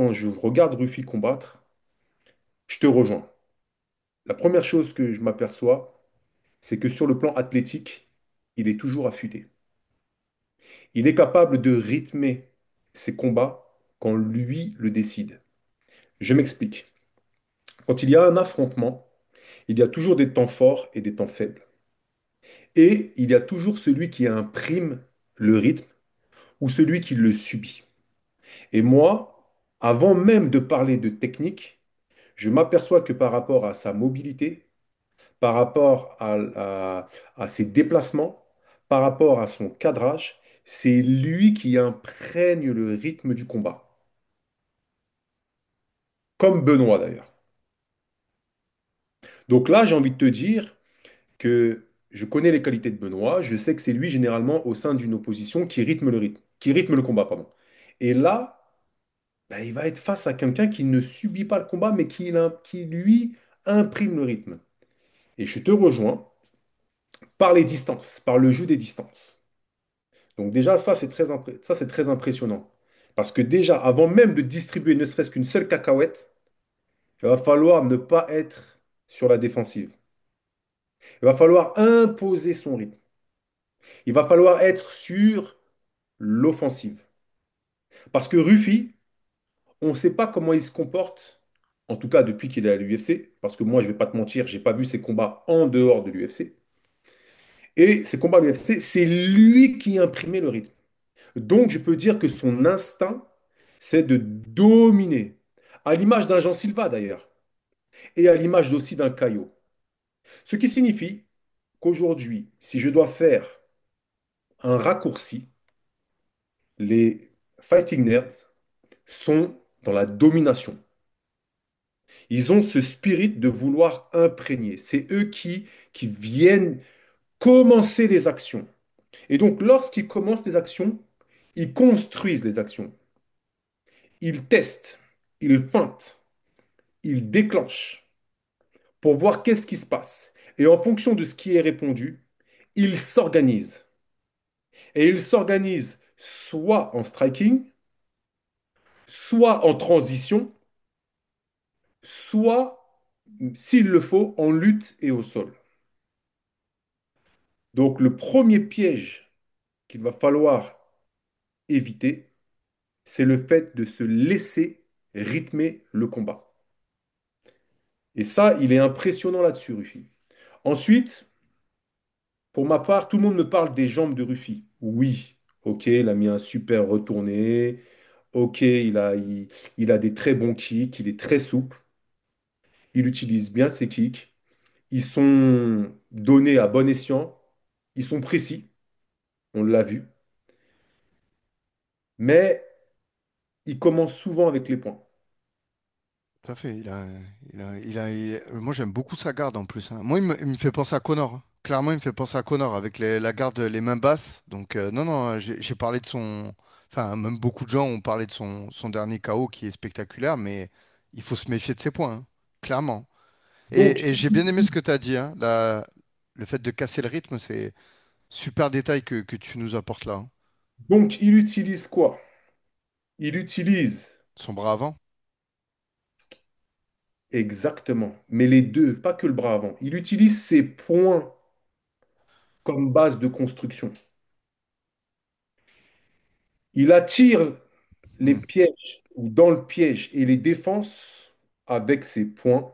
quand je regarde Ruffy combattre, je te rejoins. La première chose que je m'aperçois, c'est que sur le plan athlétique, il est toujours affûté. Il est capable de rythmer ses combats quand lui le décide. Je m'explique. Quand il y a un affrontement, il y a toujours des temps forts et des temps faibles. Et il y a toujours celui qui imprime le rythme ou celui qui le subit. Et moi, avant même de parler de technique, je m'aperçois que par rapport à sa mobilité, par rapport à ses déplacements, par rapport à son cadrage, c'est lui qui imprègne le rythme du combat. Comme Benoît d'ailleurs. Donc là, j'ai envie de te dire que je connais les qualités de Benoît, je sais que c'est lui généralement au sein d'une opposition qui rythme le combat, pardon. Et là, bah, il va être face à quelqu'un qui ne subit pas le combat, mais qui lui imprime le rythme. Et je te rejoins par les distances, par le jeu des distances. Donc déjà, ça, c'est très impressionnant. Parce que déjà, avant même de distribuer ne serait-ce qu'une seule cacahuète, il va falloir ne pas être sur la défensive. Il va falloir imposer son rythme. Il va falloir être sur l'offensive. Parce que Ruffy, on ne sait pas comment il se comporte, en tout cas depuis qu'il est à l'UFC, parce que moi, je ne vais pas te mentir, j'ai pas vu ses combats en dehors de l'UFC. Et ses combats à l'UFC, c'est lui qui imprimait le rythme. Donc, je peux dire que son instinct, c'est de dominer. À l'image d'un Jean Silva, d'ailleurs, et à l'image aussi d'un Caio. Ce qui signifie qu'aujourd'hui, si je dois faire un raccourci, les Fighting Nerds sont dans la domination. Ils ont ce spirit de vouloir imprégner. C'est eux qui viennent commencer les actions. Et donc, lorsqu'ils commencent les actions, ils construisent les actions. Ils testent, ils feintent, ils déclenchent pour voir qu'est-ce qui se passe. Et en fonction de ce qui est répondu, ils s'organisent. Et ils s'organisent soit en striking, soit en transition, soit, s'il le faut, en lutte et au sol. Donc, le premier piège qu'il va falloir éviter, c'est le fait de se laisser rythmer le combat. Et ça, il est impressionnant là-dessus, Ruffy. Ensuite, pour ma part, tout le monde me parle des jambes de Ruffy. Oui, ok, il a mis un super retourné. Ok, il a des très bons kicks, il est très souple. Il utilise bien ses kicks. Ils sont donnés à bon escient. Ils sont précis, on l'a vu. Mais il commence souvent avec les points. Tout à fait. Moi, j'aime beaucoup sa garde en plus, hein. Moi, il me fait penser à Connor, hein. Clairement, il me fait penser à Connor avec la garde, les mains basses. Donc, non, non, j'ai parlé de son. Enfin, même beaucoup de gens ont parlé de son dernier KO qui est spectaculaire, mais il faut se méfier de ses points, hein. Clairement. Donc, Et j'ai bien aimé ce que tu as dit, hein. Le fait de casser le rythme, c'est super détail que tu nous apportes là, hein. donc, il utilise quoi? Il utilise Son bras avant. exactement, mais les deux, pas que le bras avant. Il utilise ses points comme base de construction. Il attire les Hmm. pièges ou dans le piège et les défenses avec ses poings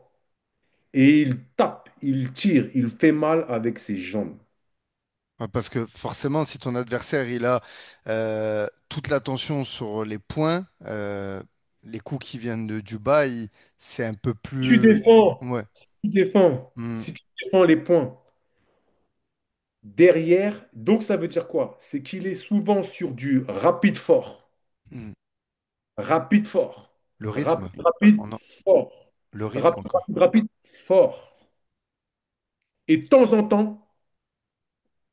et il tape, il tire, il fait mal avec ses jambes. Ouais, parce que forcément, si ton adversaire il a toute l'attention sur les points, les coups qui viennent du bas, c'est un peu Tu plus. défends, Ouais. tu défends. Hmm, Si tu défends les points derrière, donc ça veut dire quoi? C'est qu'il est souvent sur du rapide fort, hmm. rapide fort, Le rythme. rapide, rapide, On en- fort, Le rythme rapide, encore. rapide, rapide, fort. Et de temps en temps,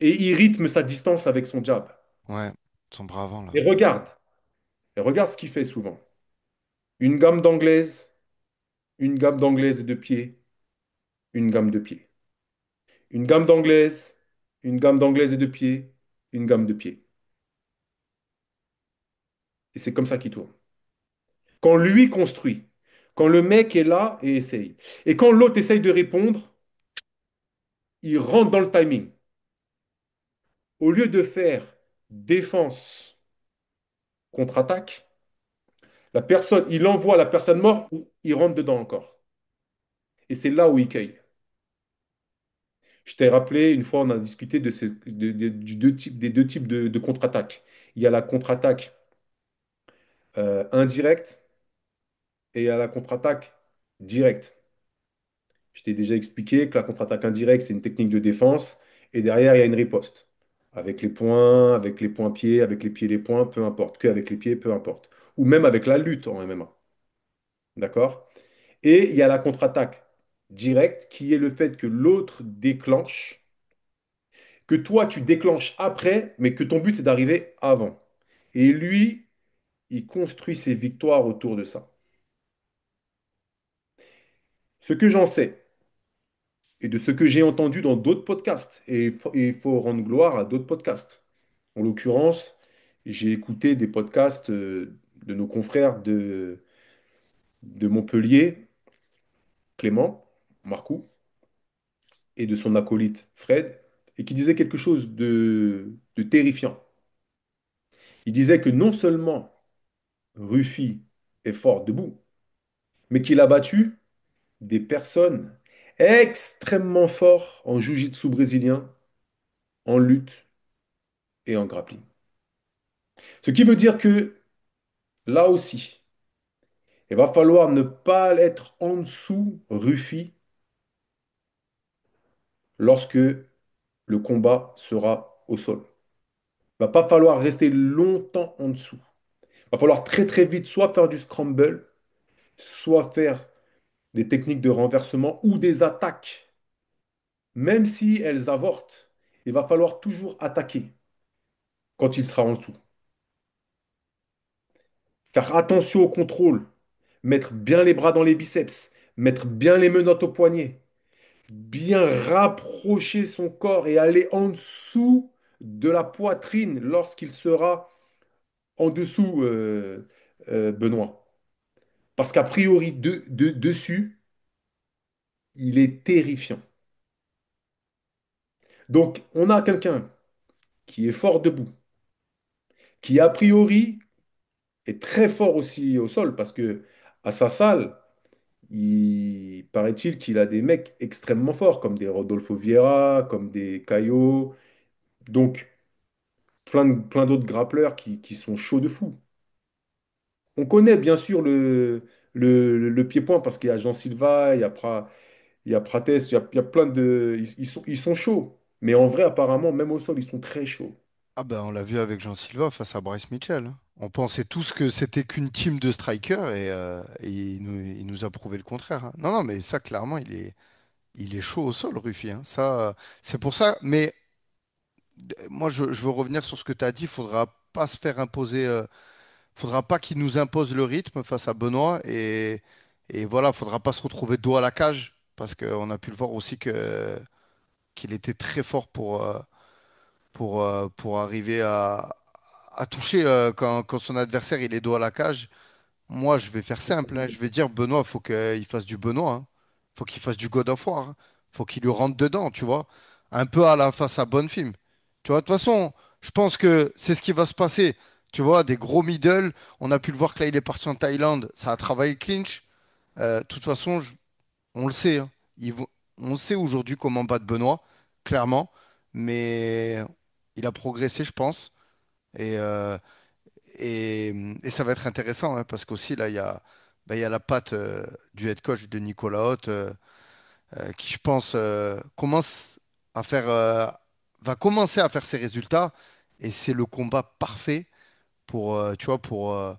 et il rythme sa distance avec son jab. Ouais. Son bras avant là. Et regarde, et regarde ce qu'il fait souvent. Une gamme d'anglaise, une gamme d'anglaise de pied, une gamme de pied. Une gamme d'anglaise, une gamme d'anglaise et de pied, une gamme de pied. Et c'est comme ça qu'il tourne. Quand lui construit, quand le mec est là et essaye. Et quand l'autre essaye de répondre, il rentre dans le timing. Au lieu de faire défense contre-attaque, il envoie la personne morte ou il rentre dedans encore. Et c'est là où il cueille. Je t'ai rappelé, une fois, on a discuté des deux types de contre-attaque. Il y a la contre-attaque indirecte et il y a la contre-attaque directe. Je t'ai déjà expliqué que la contre-attaque indirecte, c'est une technique de défense et derrière, il y a une riposte. Avec les poings-pieds, avec les pieds, les poings, peu importe. Que avec les pieds, peu importe. Ou même avec la lutte en MMA. D'accord? Et il y a la contre-attaque directe qui est le fait que l'autre déclenche, que toi tu déclenches après, mais que ton but c'est d'arriver avant. Et lui, il construit ses victoires autour de ça. Ce que j'en sais, et de ce que j'ai entendu dans d'autres podcasts, et il faut rendre gloire à d'autres podcasts. En l'occurrence, j'ai écouté des podcasts de nos confrères de Montpellier, Clément, Marcou, et de son acolyte Fred, et qui disait quelque chose de terrifiant. Il disait que non seulement Ruffy est fort debout, mais qu'il a battu des personnes extrêmement fortes en jiu-jitsu brésilien, en lutte et en grappling. Ce qui veut dire que là aussi, il va falloir ne pas être en dessous Ruffy lorsque le combat sera au sol. Il va pas falloir rester longtemps en dessous. Il va falloir très très vite soit faire du scramble, soit faire des techniques de renversement ou des attaques. Même si elles avortent, il va falloir toujours attaquer quand il sera en dessous. Faire attention au contrôle, mettre bien les bras dans les biceps, mettre bien les menottes au poignet, bien rapprocher son corps et aller en dessous de la poitrine lorsqu'il sera en dessous, Benoît. Parce qu'a priori, dessus, il est terrifiant. Donc, on a quelqu'un qui est fort debout, qui a priori est très fort aussi au sol, parce que à sa salle, il paraît-il qu'il a des mecs extrêmement forts, comme des Rodolfo Vieira, comme des Caio, donc plein d'autres grappleurs qui sont chauds de fou. On connaît bien sûr le pied-point parce qu'il y a Jean Silva, il y a Prates, il y a plein de... ils sont chauds. Mais en vrai, apparemment, même au sol, ils sont très chauds. Ah ben, on l'a vu avec Jean Silva face à Bryce Mitchell, hein. On pensait tous que c'était qu'une team de strikers et il nous a prouvé le contraire, hein. Non, non, mais ça, clairement, il est chaud au sol, Ruffy, hein. Ça, c'est pour ça. Mais moi, je veux revenir sur ce que tu as dit. Faudra pas se faire imposer. Faudra pas qu'il nous impose le rythme face à Benoît. Et voilà, faudra pas se retrouver dos à la cage. Parce qu'on a pu le voir aussi qu'il était très fort pour arriver à toucher quand son adversaire il est dos à la cage. Moi, je vais faire simple, hein. Je vais dire, Benoît, faut qu'il fasse du Benoît, hein. Faut qu'il fasse du God of War, hein. Faut qu'il lui rentre dedans, tu vois. Un peu à la face à Bonfim. Tu vois, de toute façon, je pense que c'est ce qui va se passer. Tu vois, des gros middle. On a pu le voir que là, il est parti en Thaïlande. Ça a travaillé le clinch. De toute façon, on le sait, hein. On sait aujourd'hui comment battre Benoît, clairement. Mais il a progressé, je pense. Et, euh, et ça va être intéressant, hein, parce qu'aussi, là, il y a la patte du head coach de Nicolas Haute, qui, je pense, à faire, va commencer à faire ses résultats. Et c'est le combat parfait tu vois, pour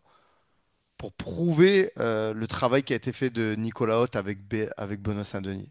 prouver le travail qui a été fait de Nicolas Haute avec Benoît Saint-Denis.